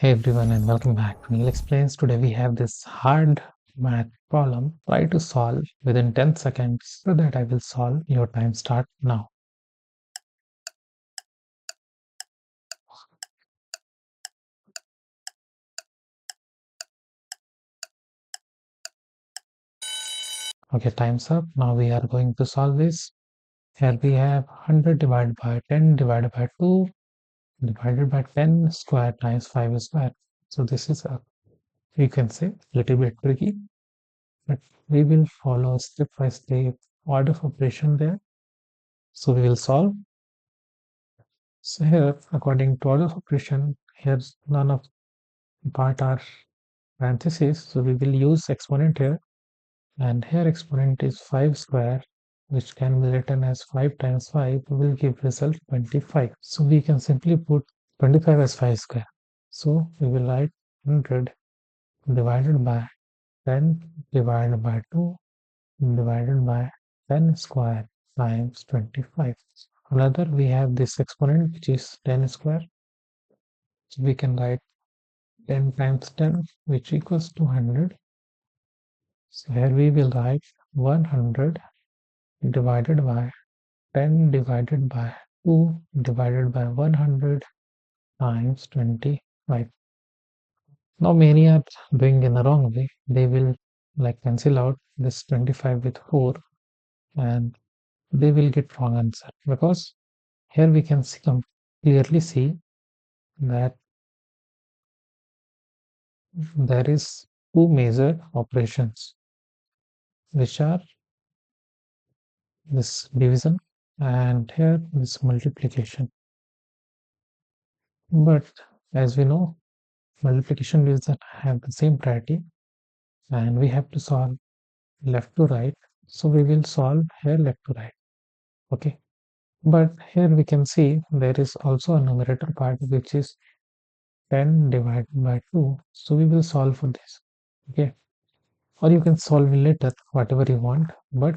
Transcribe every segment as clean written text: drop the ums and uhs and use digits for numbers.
Hey everyone and welcome back to Neil Explains. Today we have this hard math problem. Try to solve within 10 seconds so that I will solve. Your time start now. Okay, time's up. Now we are going to solve this. Here we have 100 divided by 10 divided by 2 divided by 10 square times 5 square. So this is you can say little bit tricky, but we will follow step by step order of operation there. So we will solve. So here, according to order of operation, here's none of part are parentheses, so we will use exponent here, and here exponent is 5 square, which can be written as 5 times 5 will give result 25. So we can simply put 25 as 5 square. So we will write 100 divided by 10 divided by 2 divided by 10 square times 25. Another, we have this exponent which is 10 square, so we can write 10 times 10, which equals to 100. So here we will write 100 divided by 10 divided by 2 divided by 100 times 25. Now many are doing in the wrong way. They will like cancel out this 25 with 4 and they will get wrong answer, because here we can clearly see that there is two major operations, which are this division and here this multiplication. But as we know, multiplication and division have the same priority and we have to solve left to right. So we will solve here left to right. Okay. But here we can see there is also a numerator part which is 10 divided by 2. So we will solve for this. Okay. Or you can solve it later, whatever you want. But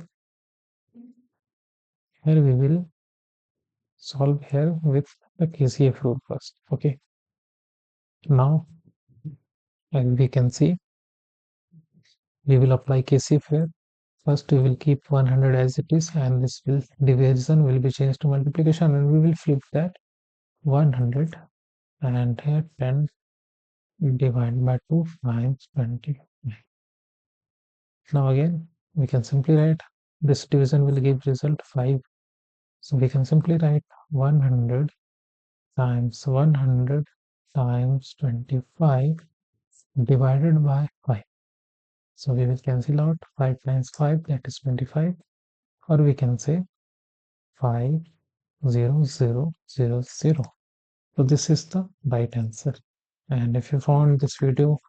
here we will solve here with the KCF rule first. Okay. Now, as we can see, we will apply KCF here. First, we will keep 100 as it is, and this will division will be changed to multiplication, and we will flip that 100 and here 10 divided by 2 times 20. Now again, we can simply write this division will give result 5. So we can simply write 100 times 100 times 25 divided by 5. So we will cancel out 5 times 5, that is 25, or we can say 5 0 0 0 0. So this is the right answer. And if you found this video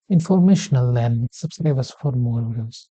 informational, then subscribe us for more videos.